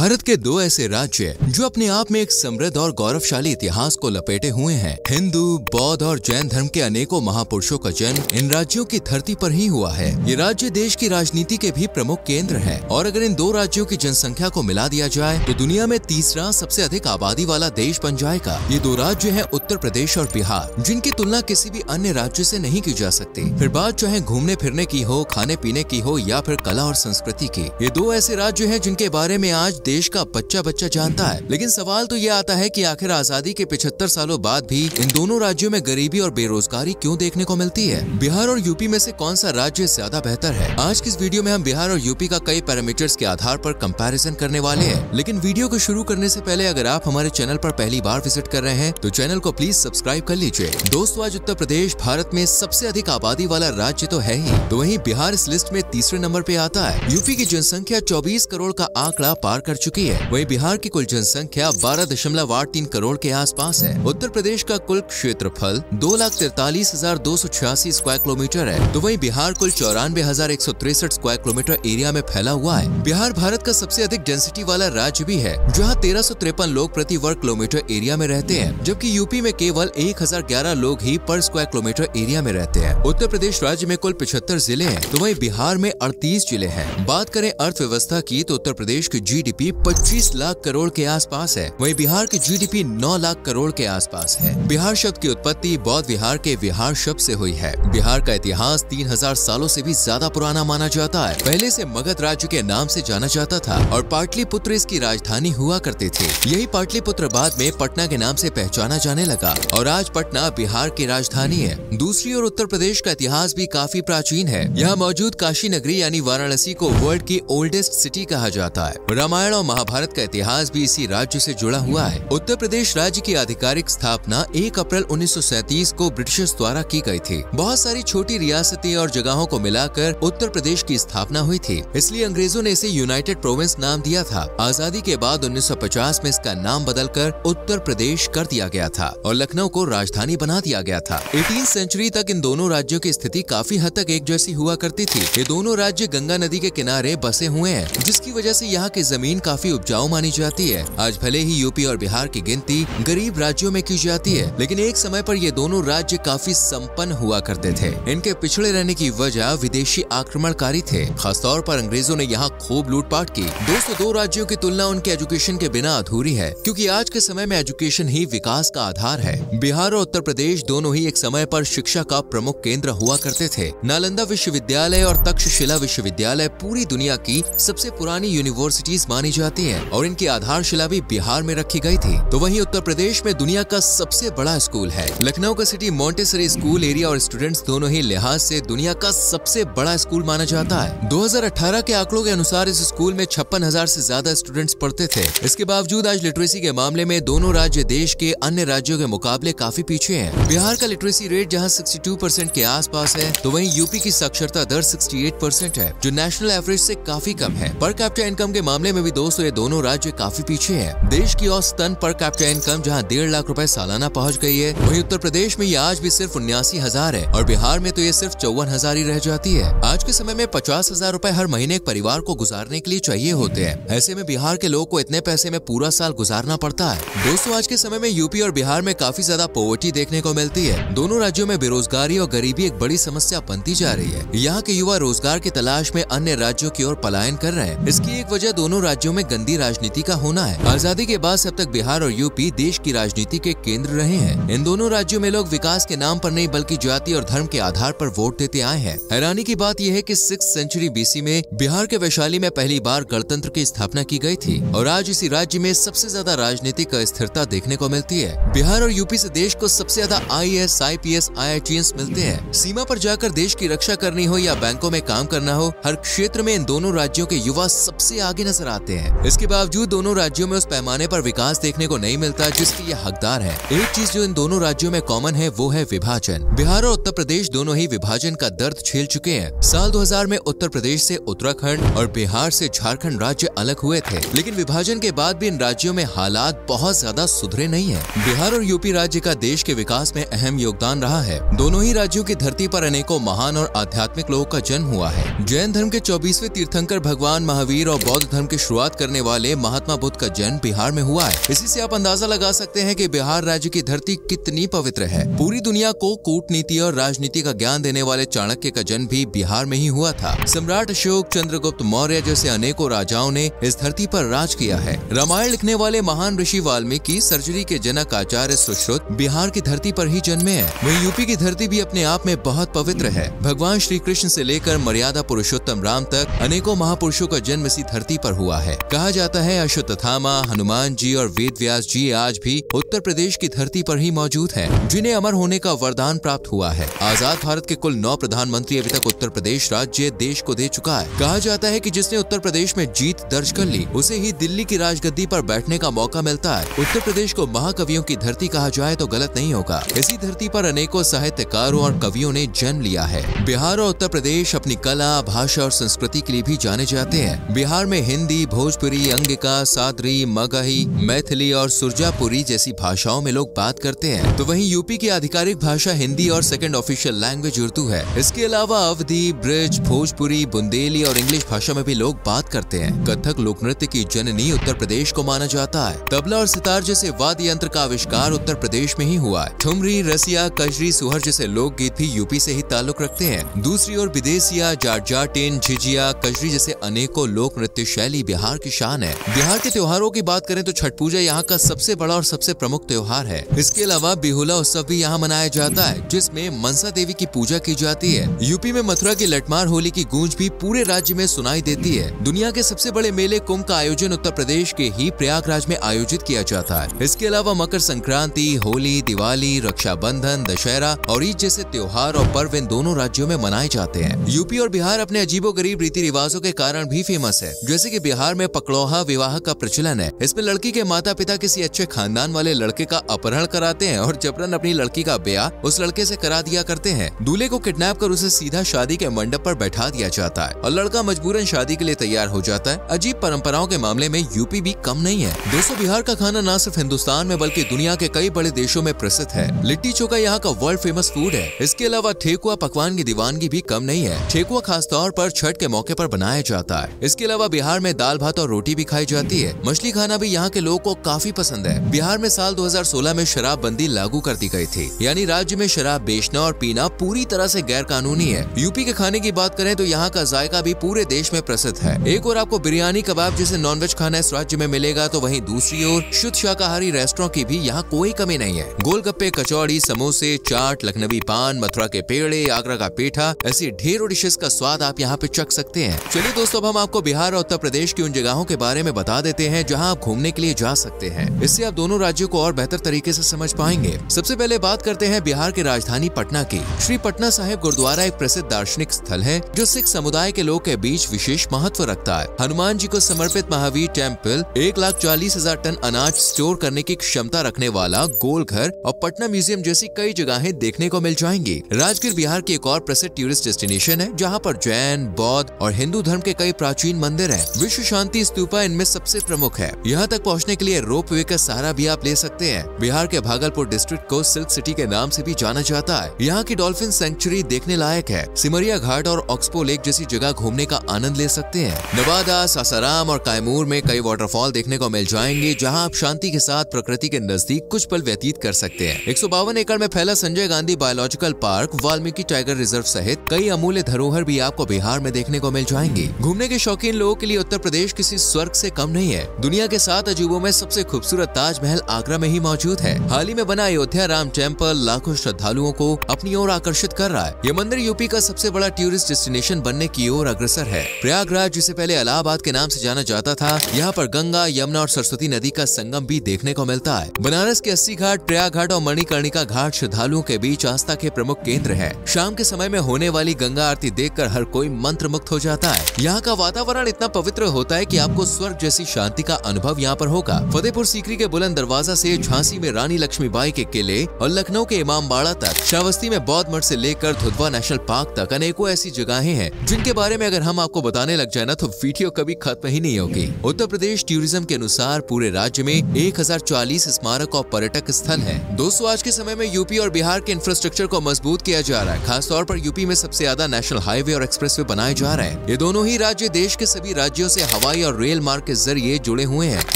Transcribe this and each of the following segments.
भारत के दो ऐसे राज्य जो अपने आप में एक समृद्ध और गौरवशाली इतिहास को लपेटे हुए हैं। हिंदू, बौद्ध और जैन धर्म के अनेकों महापुरुषों का जन्म इन राज्यों की धरती पर ही हुआ है। ये राज्य देश की राजनीति के भी प्रमुख केंद्र हैं और अगर इन दो राज्यों की जनसंख्या को मिला दिया जाए तो दुनिया में तीसरा सबसे अधिक आबादी वाला देश बन जाएगा। ये दो राज्य हैं उत्तर प्रदेश और बिहार, जिनकी तुलना किसी भी अन्य राज्य से नहीं की जा सकती। फिर बात चाहे घूमने फिरने की हो, खाने पीने की हो या फिर कला और संस्कृति की। ये दो ऐसे राज्य हैं जिनके बारे में आज देश का बच्चा बच्चा जानता है। लेकिन सवाल तो ये आता है कि आखिर आजादी के 75 सालों बाद भी इन दोनों राज्यों में गरीबी और बेरोजगारी क्यों देखने को मिलती है। बिहार और यूपी में से कौन सा राज्य ज्यादा बेहतर है? आज की इस वीडियो में हम बिहार और यूपी का कई पैरामीटर्स के आधार पर कंपैरिजन करने वाले हैं। लेकिन वीडियो को शुरू करने से पहले अगर आप हमारे चैनल पर पहली बार विजिट कर रहे हैं तो चैनल को प्लीज सब्सक्राइब कर लीजिए। दोस्तों, आज उत्तर प्रदेश भारत में सबसे अधिक आबादी वाला राज्य तो है ही, तो वहीं बिहार इस लिस्ट में तीसरे नंबर पे आता है। यूपी की जनसंख्या 24 करोड़ का आंकड़ा पार कर चुकी है। वहीं बिहार की कुल जनसंख्या 12.83 करोड़ के आसपास है। उत्तर प्रदेश का कुल क्षेत्रफल 2,43,286 स्क्वायर किलोमीटर है, तो वहीं बिहार कुल 94,163 स्क्वायर किलोमीटर एरिया में फैला हुआ है। बिहार भारत का सबसे अधिक डेंसिटी वाला राज्य भी है, जहां 1353 लोग प्रति वर्ग किलोमीटर एरिया में रहते हैं, जबकि यूपी में केवल 1011 लोग ही पर स्क्वायर किलोमीटर एरिया में रहते हैं। उत्तर प्रदेश राज्य में कुल 75 जिले हैं, तो वहीं बिहार में 38 जिले हैं। बात करें अर्थव्यवस्था की तो उत्तर प्रदेश की जीडीपी 25 लाख करोड़ के आसपास है, वहीं बिहार की जीडीपी 9 लाख करोड़ के आसपास है। बिहार शब्द की उत्पत्ति बौद्ध विहार के विहार शब्द से हुई है। बिहार का इतिहास 3000 सालों से भी ज्यादा पुराना माना जाता है। पहले से मगध राज्य के नाम से जाना जाता था और पाटलिपुत्र इसकी राजधानी हुआ करती थी। यही पाटलिपुत्र बाद में पटना के नाम से पहचाना जाने लगा और आज पटना बिहार की राजधानी है। दूसरी ओर उत्तर प्रदेश का इतिहास भी काफी प्राचीन है। यहाँ मौजूद काशी नगरी यानी वाराणसी को वर्ल्ड की ओल्डेस्ट सिटी कहा जाता है। रामायण और महाभारत का इतिहास भी इसी राज्य से जुड़ा हुआ है। उत्तर प्रदेश राज्य की आधिकारिक स्थापना 1 अप्रैल 1937 को ब्रिटिशर्स द्वारा की गई थी। बहुत सारी छोटी रियासतें और जगहों को मिलाकर उत्तर प्रदेश की स्थापना हुई थी, इसलिए अंग्रेजों ने इसे यूनाइटेड प्रोविंस नाम दिया था। आजादी के बाद 1950 में इसका नाम बदलकर उत्तर प्रदेश कर दिया गया था और लखनऊ को राजधानी बना दिया गया था। 18वीं सेंचुरी तक इन दोनों राज्यों की स्थिति काफी हद तक एक जैसी हुआ करती थी। ये दोनों राज्य गंगा नदी के किनारे बसे हुए हैं, जिसकी वजह से यहाँ की जमीन काफी उपजाऊ मानी जाती है। आज भले ही यूपी और बिहार की गिनती गरीब राज्यों में की जाती है, लेकिन एक समय पर ये दोनों राज्य काफी संपन्न हुआ करते थे। इनके पिछड़े रहने की वजह विदेशी आक्रमणकारी थे। खासतौर पर अंग्रेजों ने यहाँ खूब लूटपाट की। दोस्तों, दो राज्यों की तुलना उनके एजुकेशन के बिना अधूरी है, क्योंकि आज के समय में एजुकेशन ही विकास का आधार है। बिहार और उत्तर प्रदेश दोनों ही एक समय पर शिक्षा का प्रमुख केंद्र हुआ करते थे। नालंदा विश्वविद्यालय और तक्षशिला विश्वविद्यालय पूरी दुनिया की सबसे पुरानी यूनिवर्सिटीज मानी जाती हैं और इनकी आधारशिला भी बिहार में रखी गई थी। तो वहीं उत्तर प्रदेश में दुनिया का सबसे बड़ा स्कूल है। लखनऊ का सिटी मॉन्टेसरी स्कूल एरिया और स्टूडेंट्स दोनों ही लिहाज से दुनिया का सबसे बड़ा स्कूल माना जाता है। 2018 के आंकड़ों के अनुसार इस स्कूल में 56,000 से ज्यादा स्टूडेंट्स पढ़ते थे। इसके बावजूद आज लिटरेसी के मामले में दोनों राज्य देश के अन्य राज्यों के मुकाबले काफी पीछे हैं। बिहार का लिटरेसी रेट जहां 62% के आसपास है, तो वहीं यूपी की साक्षरता दर 68% है, जो नेशनल एवरेज से काफी कम है। पर कैपिटा इनकम के मामले में भी दोस्तों ये दोनों राज्य काफी पीछे हैं। देश की औसतन पर कैपिटा इनकम जहां 1.5 लाख रुपए सालाना पहुंच गई है, वहीं उत्तर प्रदेश में ये आज भी सिर्फ 79,000 है और बिहार में तो ये सिर्फ 54,000 ही रह जाती है। आज के समय में 50,000 रुपए हर महीने एक परिवार को गुजारने के लिए चाहिए होते हैं। ऐसे में बिहार के लोगों को इतने पैसे में पूरा साल गुजारना पड़ता है। दोस्तों, आज के समय में यूपी और बिहार में काफी ज्यादा पॉवर्टी देखने को मिलती है। दोनों राज्यों में बेरोजगारी और गरीबी एक बड़ी समस्या बनती जा रही है। यहाँ के युवा रोजगार की तलाश में अन्य राज्यों की ओर पलायन कर रहे हैं। इसकी एक वजह दोनों राज्यों में गंदी राजनीति का होना है। आजादी के बाद से अब तक बिहार और यूपी देश की राजनीति के केंद्र रहे हैं। इन दोनों राज्यों में लोग विकास के नाम पर नहीं बल्कि जाति और धर्म के आधार पर वोट देते आए हैं। हैरानी की बात यह है कि 6th सेंचुरी बीसी में बिहार के वैशाली में पहली बार गणतंत्र की स्थापना की गई थी और आज इसी राज्य में सबसे ज्यादा राजनीतिक स्थिरता देखने को मिलती है। बिहार और यूपी से देश को सबसे ज्यादा IAS, IPS, IITs मिलते हैं। सीमा पर जाकर देश की रक्षा करनी हो या बैंकों में काम करना हो, हर क्षेत्र में इन दोनों राज्यों के युवा सबसे आगे नजर आते हैं। इसके बावजूद दोनों राज्यों में उस पैमाने पर विकास देखने को नहीं मिलता जिसकी ये हकदार है। एक चीज जो इन दोनों राज्यों में कॉमन है वो है विभाजन। बिहार और उत्तर प्रदेश दोनों ही विभाजन का दर्द झेल चुके हैं। साल 2000 में उत्तर प्रदेश से उत्तराखंड और बिहार से झारखंड राज्य अलग हुए थे, लेकिन विभाजन के बाद भी इन राज्यों में हालात बहुत ज्यादा सुधरे नहीं है। बिहार और यूपी राज्य का देश के विकास में अहम योगदान रहा है। दोनों ही राज्यों की धरती पर अनेकों महान और आध्यात्मिक लोगों का जन्म हुआ है। जैन धर्म के 24वें तीर्थंकर भगवान महावीर और बौद्ध धर्म के शुरुआत बात करने वाले महात्मा बुद्ध का जन्म बिहार में हुआ है। इसी से आप अंदाजा लगा सकते हैं कि बिहार राज्य की धरती कितनी पवित्र है। पूरी दुनिया को कूटनीति और राजनीति का ज्ञान देने वाले चाणक्य का जन्म भी बिहार में ही हुआ था। सम्राट अशोक, चंद्रगुप्त मौर्य जैसे अनेकों राजाओं ने इस धरती पर राज किया है। रामायण लिखने वाले महान ऋषि वाल्मीकि, सर्जरी के जनक आचार्य सुश्रुत बिहार की धरती पर ही जन्मे हैं। वहीं यूपी की धरती भी अपने आप में बहुत पवित्र है। भगवान श्री कृष्ण से लेकर मर्यादा पुरुषोत्तम राम तक अनेकों महापुरुषों का जन्म इसी धरती पर हुआ है। कहा जाता है अश्वत्थामा, हनुमान जी और वेद व्यास जी आज भी उत्तर प्रदेश की धरती पर ही मौजूद हैं, जिन्हें अमर होने का वरदान प्राप्त हुआ है। आजाद भारत के कुल 9 प्रधानमंत्री अभी तक उत्तर प्रदेश राज्य देश को दे चुका है। कहा जाता है कि जिसने उत्तर प्रदेश में जीत दर्ज कर ली, उसे ही दिल्ली की राजगद्दी पर बैठने का मौका मिलता है। उत्तर प्रदेश को महाकवियों की धरती कहा जाए तो गलत नहीं होगा। इसी धरती पर अनेकों साहित्यकारों और कवियों ने जन्म लिया है। बिहार और उत्तर प्रदेश अपनी कला, भाषा और संस्कृति के लिए भी जाने जाते हैं। बिहार में हिंदी, भोजपुरी, अंगिका, सादरी, मगही, मैथिली और सुरजापुरी जैसी भाषाओं में लोग बात करते हैं। तो वहीं यूपी की आधिकारिक भाषा हिंदी और सेकंड ऑफिशियल लैंग्वेज उर्दू है। इसके अलावा अवधी, ब्रज, भोजपुरी, बुंदेली और इंग्लिश भाषा में भी लोग बात करते हैं। कथक लोक नृत्य की जननी उत्तर प्रदेश को माना जाता है। तबला और सितार जैसे वाद्य यंत्र का आविष्कार उत्तर प्रदेश में ही हुआ है। ठुमरी, रसिया, कजरी, सुहर जैसे लोकगीत भी यूपी से ही ताल्लुक रखते हैं। दूसरी ओर विदेशिया, जाट-जाटिन, झिझिया, कजरी जैसे अनेकों लोक नृत्य शैली बिहार की शान है। बिहार के त्योहारों की बात करें तो छठ पूजा यहाँ का सबसे बड़ा और सबसे प्रमुख त्योहार है। इसके अलावा बिहुला उत्सव भी यहाँ मनाया जाता है, जिसमें मनसा देवी की पूजा की जाती है। यूपी में मथुरा की लठमार होली की गूंज भी पूरे राज्य में सुनाई देती है। दुनिया के सबसे बड़े मेले कुंभ का आयोजन उत्तर प्रदेश के ही प्रयागराज में आयोजित किया जाता है। इसके अलावा मकर संक्रांति, होली, दिवाली, रक्षाबंधन, दशहरा और ईद जैसे त्योहार और पर्व इन दोनों राज्यों में मनाए जाते हैं। यूपी और बिहार अपने अजीबोगरीब रीति रिवाजों के कारण भी फेमस है। जैसे कि बिहार में पकड़ौहा विवाह का प्रचलन है। इसमें लड़की के माता पिता किसी अच्छे खानदान वाले लड़के का अपहरण कराते हैं और जबरन अपनी लड़की का ब्याह उस लड़के से करा दिया करते हैं। दूल्हे को किडनैप कर उसे सीधा शादी के मंडप पर बैठा दिया जाता है और लड़का मजबूरन शादी के लिए तैयार हो जाता है। अजीब परंपराओं के मामले में यूपी भी कम नहीं है। दोस्तों, बिहार का खाना न सिर्फ हिंदुस्तान में बल्कि दुनिया के कई बड़े देशों में प्रसिद्ध है। लिट्टी चोखा यहाँ का वर्ल्ड फेमस फूड है। इसके अलावा ठेकुआ पकवान की दीवानगी भी कम नहीं है। ठेकुआ खास तौर पर छठ के मौके पर बनाया जाता है। इसके अलावा बिहार में दाल भात और रोटी भी खाई जाती है। मछली खाना भी यहाँ के लोगों को काफी पसंद है। बिहार में साल 2016 में शराबबंदी लागू कर दी गई थी, यानी राज्य में शराब बेचना और पीना पूरी तरह से गैर कानूनी है। यूपी के खाने की बात करें तो यहाँ का जायका भी पूरे देश में प्रसिद्ध है। एक और आपको बिरयानी, कबाब जैसे नॉनवेज खाना इस राज्य में मिलेगा, तो वहीं दूसरी ओर शुद्ध शाकाहारी रेस्टोरेंट की भी यहाँ कोई कमी नहीं है। गोलगप्पे, कचौड़ी, समोसे, चाट, लखनवी पान, मथुरा के पेड़े, आगरा का पेठा, ऐसी ढेरों डिशेस का स्वाद आप यहाँ पे चख सकते हैं। चलिए दोस्तों, अब हम आपको बिहार और उत्तर प्रदेश की उन जगहों के बारे में बता देते हैं जहाँ आप घूमने के लिए जा सकते हैं। इससे आप दोनों राज्यों को और बेहतर तरीके से समझ पाएंगे। सबसे पहले बात करते हैं बिहार की राजधानी पटना की। श्री पटना साहिब गुरुद्वारा एक प्रसिद्ध दार्शनिक स्थल है जो सिख समुदाय के लोग के बीच विशेष महत्व रखता है। हनुमान जी को समर्पित महावीर टेम्पल, 1,40,000 टन अनाज स्टोर करने की क्षमता रखने वाला गोल घर और पटना म्यूजियम जैसी कई जगहें देखने को मिल जाएंगी। राजगीर बिहार की एक और प्रसिद्ध टूरिस्ट डेस्टिनेशन है, जहाँ पर जैन, बौद्ध और हिंदू धर्म के कई प्राचीन मंदिर हैं। विश्व शांति स्तूपा इनमें सबसे प्रमुख है। यहाँ तक पहुँचने के लिए रोप वे का सहारा भी आप ले सकते हैं। बिहार के भागलपुर डिस्ट्रिक्ट को सिल्क सिटी के नाम से भी जाना जाता है। यहाँ की डॉल्फिन सेंचुरी देखने लायक है। सिमरिया घाट और ऑक्सपो लेक जैसी जगह घूमने का आनंद ले सकते हैं। नवादा, सासाराम और कैमूर में कई वाटरफॉल देखने को मिल जाएंगे, जहाँ आप शांति के साथ प्रकृति के नजदीक कुछ पल व्यतीत कर सकते हैं। 152 एकड़ में फैला Sanjay Gandhi biological park, Valmiki tiger reserve सहित कई अमूल्य धरोहर भी आपको बिहार में देखने को मिल जाएंगी। घूमने के शौकीन लोगों के लिए उत्तर प्रदेश किसी स्वर्ग से कम नहीं है। दुनिया के 7 अजूबों में सबसे खूबसूरत ताजमहल आगरा में ही मौजूद है। हाल ही में बना अयोध्या राम टेम्पल लाखों श्रद्धालुओं को अपनी ओर आकर्षित कर रहा है। यह मंदिर यूपी का सबसे बड़ा टूरिस्ट डेस्टिनेशन बनने की ओर अग्रसर है। प्रयागराज, जिसे पहले इलाहाबाद के नाम से जाना जाता था, यहाँ पर गंगा, यमुना और सरस्वती नदी का संगम भी देखने को मिलता है। बनारस के 80 घाट, प्रयाग घाट और मणिकर्णिका घाट श्रद्धालुओं के बीच आस्था के प्रमुख केंद्र है। शाम के समय में होने वाली गंगा आरती देखकर हर कोई मंत्र मुक्त हो जाता है। यहाँ का वातावरण इतना पवित्र होता है कि आपको स्वर्ग जैसी शांति का अनुभव यहाँ पर होगा। फतेहपुर सीकरी के बुलंद दरवाजा से झांसी में रानी लक्ष्मीबाई के किले और लखनऊ के इमामबाड़ा तक, श्रावस्ती में बौद्ध मठ से लेकर धुधवा नेशनल पार्क तक अनेकों ऐसी जगहें हैं जिनके बारे में अगर हम आपको बताने लग जाए ना तो वीडियो कभी खत्म ही नहीं होगी। उत्तर प्रदेश टूरिज्म के अनुसार पूरे राज्य में 1040 स्मारक और पर्यटक स्थल हैं। दोस्तों, आज के समय में यूपी और बिहार के इंफ्रास्ट्रक्चर को मजबूत किया जा रहा है। खासतौर पर यूपी में सबसे ज्यादा नेशनल हाईवे और एक्सप्रेसवे बनाए जा रहे हैं। ये दोनों ही राज्य देश के सभी राज्यों से हवाई हवाई और रेल मार्ग के जरिए जुड़े हुए हैं,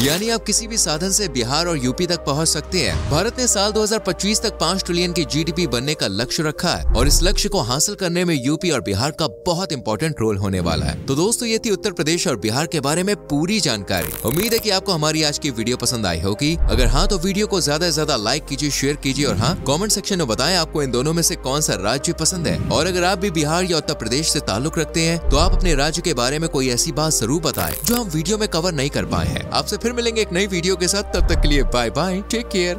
यानी आप किसी भी साधन से बिहार और यूपी तक पहुंच सकते हैं। भारत ने साल 2025 तक 5 ट्रिलियन की जीडीपी बनने का लक्ष्य रखा है और इस लक्ष्य को हासिल करने में यूपी और बिहार का बहुत इंपॉर्टेंट रोल होने वाला है। तो दोस्तों, ये थी उत्तर प्रदेश और बिहार के बारे में पूरी जानकारी। उम्मीद है कि आपको हमारी आज की वीडियो पसंद आई होगी। अगर हाँ, तो वीडियो को ज्यादा से ज्यादा लाइक कीजिए, शेयर कीजिए और हाँ, कमेंट सेक्शन में बताएं आपको इन दोनों में से कौन सा राज्य पसंद है। और अगर आप भी बिहार या उत्तर प्रदेश से ताल्लुक रखते हैं तो आप अपने राज्य के बारे में कोई ऐसी बात जरूर बताएं जो हम वीडियो में कवर नहीं कर पाए हैं। आपसे फिर मिलेंगे एक नई वीडियो के साथ, तब तक के लिए बाय बाय, टेक केयर।